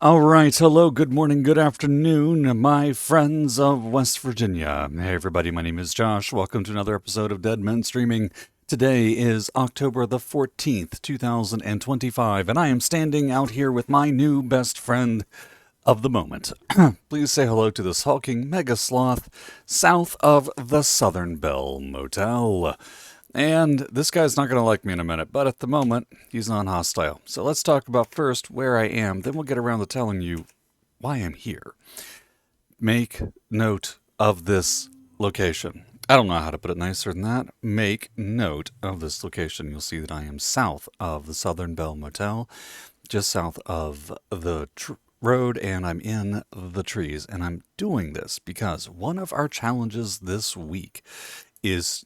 All right. Hello, good morning, good afternoon, my friends of West Virginia. Hey, everybody. My name is Josh. Welcome to another episode of Dead Men Streaming. Today is October the 14th, 2025, and I am standing out here with my new best friend of the moment. Please say hello to this hulking Mega Sloth south of the Southern Belle Motel. And this guy's not going to like me in a minute, but at the moment, he's non-hostile. So let's talk about first where I am, then we'll get around to telling you why I'm here. Make note of this location. I don't know how to put it nicer than that. Make note of this location. You'll see that I am south of the Southern Belle Motel, just south of the road, and I'm in the trees. And I'm doing this because one of our challenges this week is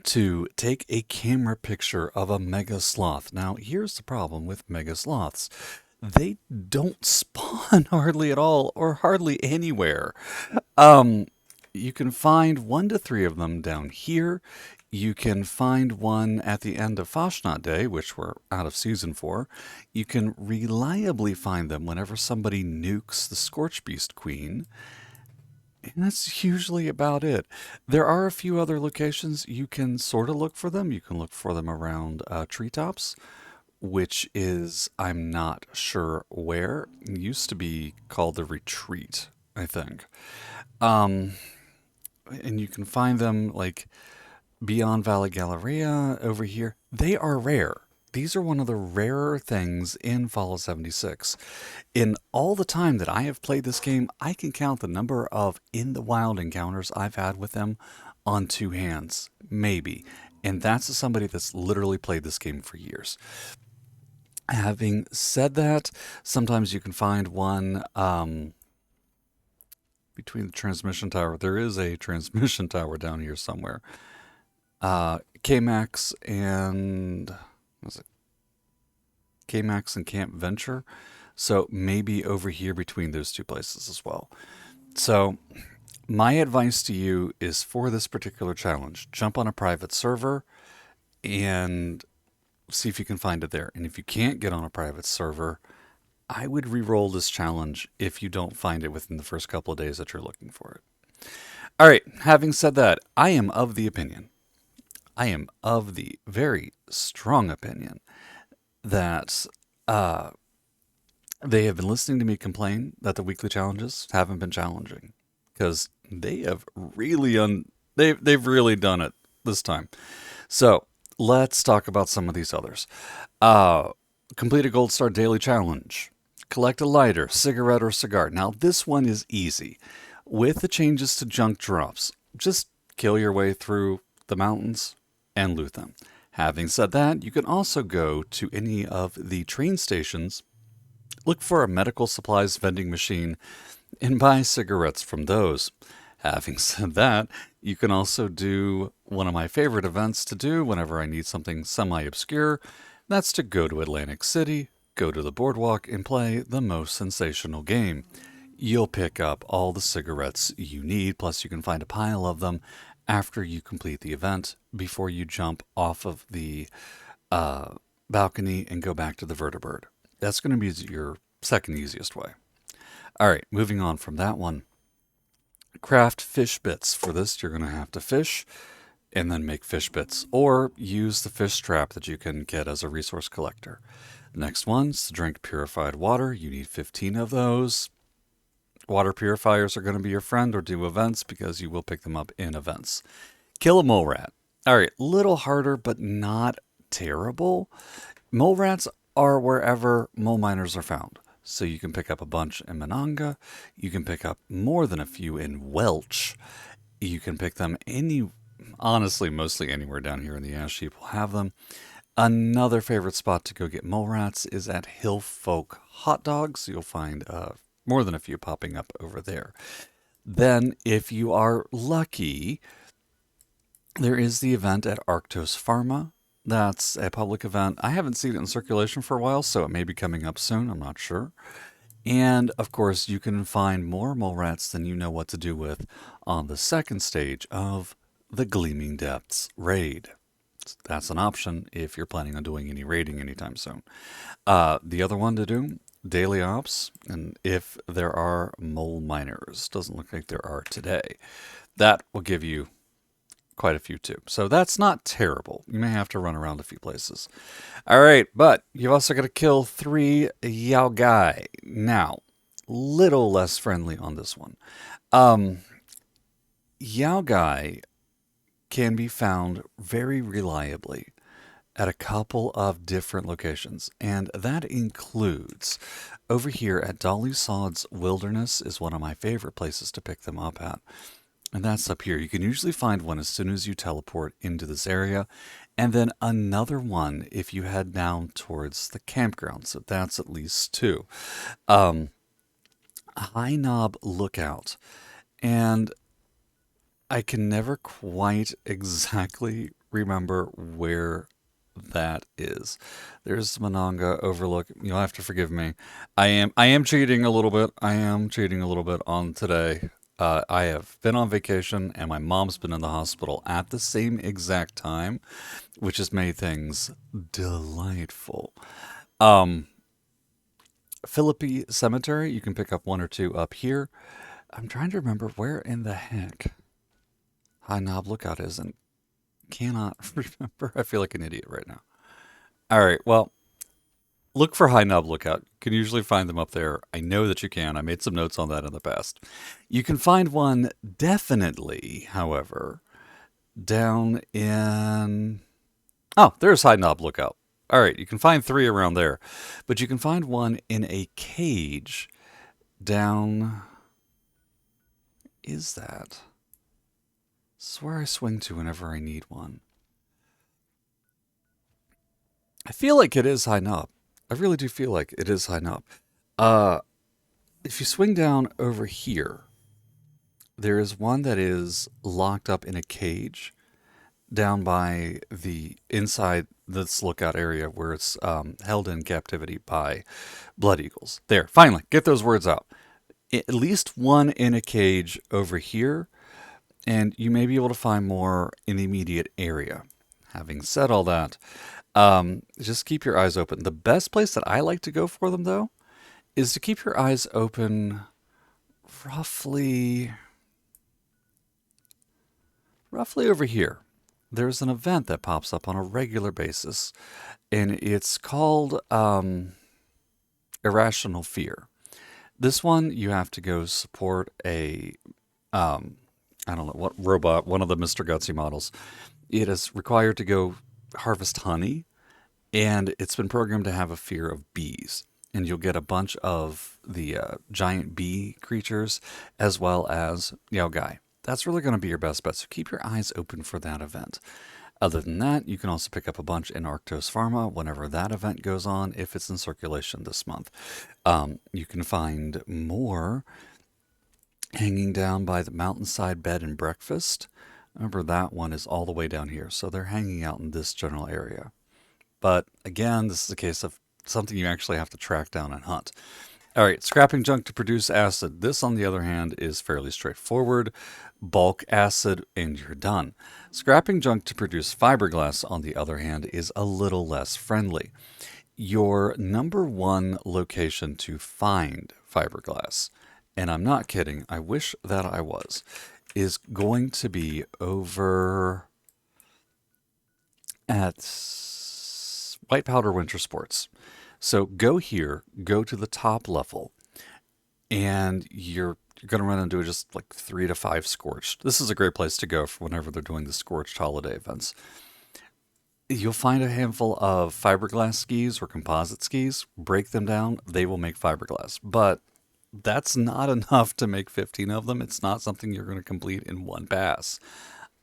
to take a camera picture of a mega sloth. Now, here's the problem with mega sloths. They don't spawn hardly at all or hardly anywhere. You can find 1 to 3 of them down here. You can find one at the end of Fasnacht Day, which we're out of season for. You can reliably find them whenever somebody nukes the Scorchbeast Queen. And that's usually about it. There are a few other locations you can sort of look for them. You can look for them around treetops, which is, I'm not sure where. It used to be called the Retreat, I think. And you can find them like beyond Valley Galleria over here. They are rare. These are one of the rarer things in Fallout 76. In all the time that I have played this game, I can count the number of in the wild encounters I've had with them on 2 hands, maybe. And that's somebody that's literally played this game for years. Having said that, sometimes you can find one between the transmission tower. There is a transmission tower down here somewhere. K-Max and... was it K-Max and Camp Venture? So maybe over here between those 2 places as well. So my advice to you is for this particular challenge, jump on a private server and see if you can find it there. And if you can't get on a private server, I would re-roll this challenge if you don't find it within the first couple of days that you're looking for it. All right, having said that, I am of the very strong opinion that they have been listening to me complain that the weekly challenges haven't been challenging, because they have really they've really done it this time. So let's talk about some of these others. Complete a Gold Star Daily Challenge. Collect a lighter, cigarette, or cigar. Now this one is easy. With the changes to junk drops, just kill your way through the mountains and loot them. Having said that, you can also go to any of the train stations, look for a medical supplies vending machine, and buy cigarettes from those. Having said that, you can also do one of my favorite events to do whenever I need something semi-obscure. That's to go to Atlantic City, go to the boardwalk, and play the most sensational game. You'll pick up all the cigarettes you need, plus you can find a pile of them after you complete the event before you jump off of the balcony and go back to the vertibird. That's going to be your second easiest way. All right, moving on from that one. Craft fish bits. For this, you're going to have to fish and then make fish bits, or use the fish trap that you can get as a resource collector. The next one's to drink purified water. You need 15 of those. Water purifiers are going to be your friend, or do events, because you will pick them up in events. Kill a mole rat. All right, little harder, but not terrible. Mole rats are wherever mole miners are found. So you can pick up a bunch in Monongah. You can pick up more than a few in Welch. You can pick them honestly, mostly anywhere down here in the Ash Heap will have them. Another favorite spot to go get mole rats is at Hill Folk Hot Dogs. You'll find more than a few popping up over there. Then, if you are lucky, there is the event at Arctos Pharma. That's a public event. I haven't seen it in circulation for a while, so it may be coming up soon. I'm not sure. And, of course, you can find more mole rats than you know what to do with on the second stage of the Gleaming Depths raid. That's an option if you're planning on doing any raiding anytime soon. The other one to do daily ops, and if there are mole miners. Doesn't look like there are today. That will give you quite a few too. So that's not terrible. You may have to run around a few places. All right, but you've also got to kill 3 Yao Gai. Now, little less friendly on this one. Um, Yao Gai can be found very reliably at a couple of different locations, and that includes over here at Dolly Sod's Wilderness is one of my favorite places to pick them up at. And that's up here. You can usually find one as soon as you teleport into this area, and then another one if you head down towards the campground. So that's at least 2. Um, High Knob Lookout. And I can never quite exactly remember where that is. There's Monongah Overlook. You'll have to forgive me. I am cheating a little bit. I am cheating a little bit on today. I have been on vacation and my mom's been in the hospital at the same exact time, which has made things delightful. Um, Philippi Cemetery, you can pick up 1 or 2 up here. I'm trying to remember where in the heck High Knob Lookout is and cannot remember. I feel like an idiot right now. All right, well, look for High Knob Lookout. You can usually find them up there. I know that you can. I made some notes on that in the past. You can find one definitely, however, down in. Oh, there's High Knob Lookout. All right, you can find 3 around there, but you can find one in a cage down. Is that? This is where I swing to whenever I need one. I feel like it is High Knob. I really do feel like it is High Knob. Uh, if you swing down over here, there is one that is locked up in a cage down by the inside this lookout area where it's held in captivity by blood eagles. There, finally, get those words out. At least one in a cage over here, and you may be able to find more in the immediate area. Having said all that, just keep your eyes open. The best place that I like to go for them, though, is to keep your eyes open roughly over here. There's an event that pops up on a regular basis, and it's called Irrational Fear. This one, you have to go support a, I don't know what robot, one of the Mr. Gutsy models. It is required to go harvest honey, and it's been programmed to have a fear of bees. And you'll get a bunch of the giant bee creatures as well as Yao Gai. That's really going to be your best bet, so keep your eyes open for that event. Other than that, you can also pick up a bunch in Arctos Pharma whenever that event goes on, if it's in circulation this month. You can find more hanging down by the Mountainside Bed and Breakfast. Remember, that one is all the way down here, so they're hanging out in this general area. But again, this is a case of something you actually have to track down and hunt. All right, scrapping junk to produce acid. This, on the other hand, is fairly straightforward. Bulk acid, and you're done. Scrapping junk to produce fiberglass, on the other hand, is a little less friendly. Your number 1 location to find fiberglass, and I'm not kidding, I wish that I was, is going to be over at White Powder Winter Sports. So go here, go to the top level, and you're going to run into just like 3 to 5 scorched. This is a great place to go for whenever they're doing the scorched holiday events. You'll find a handful of fiberglass skis or composite skis, break them down, they will make fiberglass. But that's not enough to make 15 of them. It's not something you're going to complete in one pass,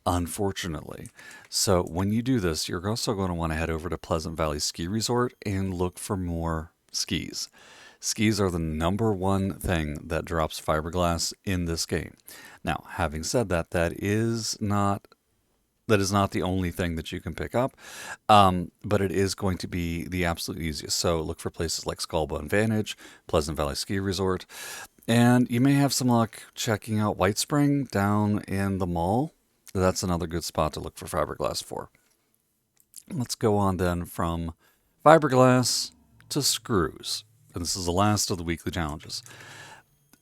unfortunately. So when you do this, you're also going to want to head over to Pleasant Valley Ski Resort and look for more skis. Skis are the number 1 thing that drops fiberglass in this game. Now, having said that, that is not the only thing that you can pick up, but it is going to be the absolute easiest. So look for places like Skullbone Vantage, Pleasant Valley Ski Resort, and you may have some luck checking out White Spring down in the mall. That's another good spot to look for fiberglass for. Let's go on then from fiberglass to screws. and this is the last of the weekly challenges.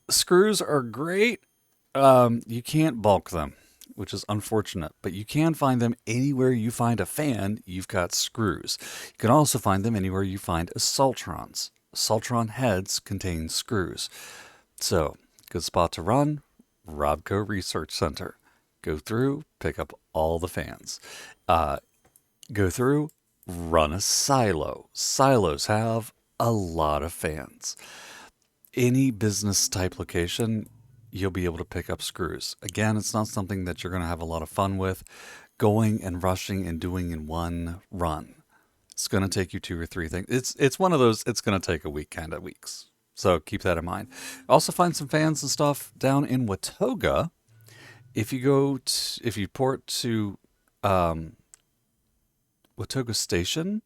Screws are great. You can't bulk them, which is unfortunate, but you can find them anywhere you find a fan, you've got screws. You can also find them anywhere you find assaultrons. Assaultron heads contain screws. So, good spot to run, Robco Research Center. Go through, pick up all the fans. Go through, run a silo. Silos have a lot of fans. Any business type location, you'll be able to pick up screws. Again, it's not something that you're going to have a lot of fun with going and rushing and doing in one run. It's going to take you 2 or 3 things. It's one of those, it's going to take a week kind of weeks. So keep that in mind. Also find some fans and stuff down in Watoga. If you port to Watoga Station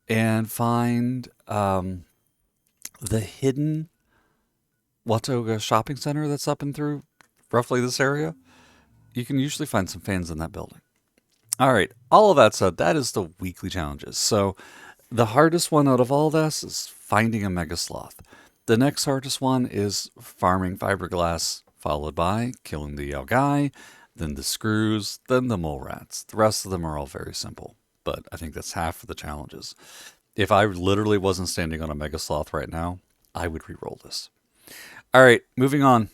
and find the hidden Watoga shopping center that's up and through roughly this area, you can usually find some fans in that building. All right, all of that said, that is the weekly challenges. So the hardest one out of all this is finding a Mega Sloth. The next hardest one is farming fiberglass, followed by killing the Yao, then the screws, then the mole rats. The rest of them are all very simple, but I think that's half of the challenges. If I literally wasn't standing on a Mega Sloth right now, I would re-roll this. All right, moving on.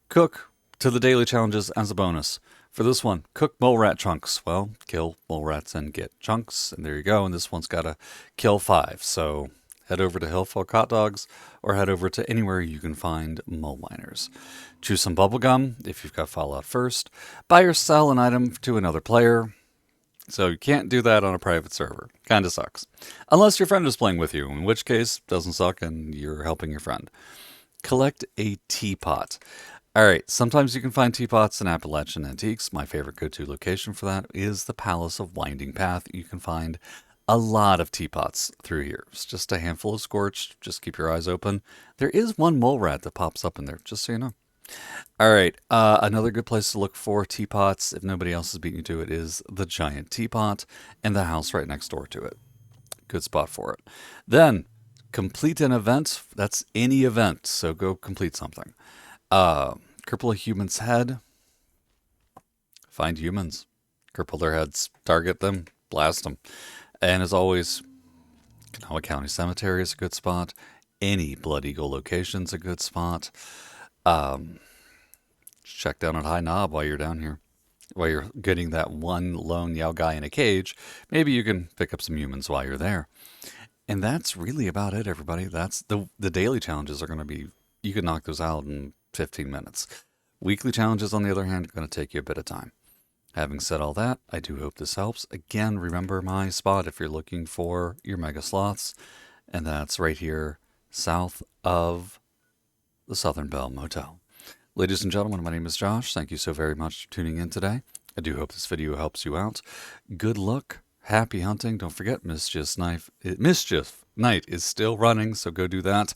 Cook to the daily challenges as a bonus. For this one, cook mole rat chunks. Well, kill mole rats and get chunks, and there you go. And this one's got to kill 5. So head over to Hillfolk Hot Dogs or head over to anywhere you can find mole miners. Choose some bubblegum if you've got Fallout first. Buy or sell an item to another player. So you can't do that on a private server. Kind of sucks. Unless your friend is playing with you, in which case doesn't suck and you're helping your friend. Collect a teapot. All right, sometimes you can find teapots in Appalachian Antiques. My favorite go-to location for that is the Palace of Winding Path. You can find a lot of teapots through here. It's just a handful of scorched. Just keep your eyes open. There is one mole rat that pops up in there, just so you know. All right, another good place to look for teapots, if nobody else is beating you to it, is the Giant Teapot and the house right next door to it. Good spot for it. Then, complete an event. That's any event, so go complete something. Cripple a human's head. Find humans. Cripple their heads. Target them. Blast them. And as always, Kanawha County Cemetery is a good spot. Any Blood Eagle location's a good spot. Check down at High Knob while you're down here. While you're getting that one lone Yao in a cage, maybe you can pick up some humans while you're there. And that's really about it, everybody. That's the daily challenges are going to be, you can knock those out in 15 minutes. Weekly challenges, on the other hand, are going to take you a bit of time. Having said all that, I do hope this helps. Again, remember my spot if you're looking for your Mega Sloths, and that's right here south of the Southern Belle Motel. Ladies and gentlemen, my name is Josh. Thank you so very much for tuning in today. I do hope this video helps you out. Good luck. Happy hunting. Don't forget, Mischief Night is still running, so go do that.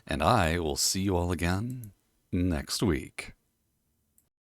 And I will see you all again next week.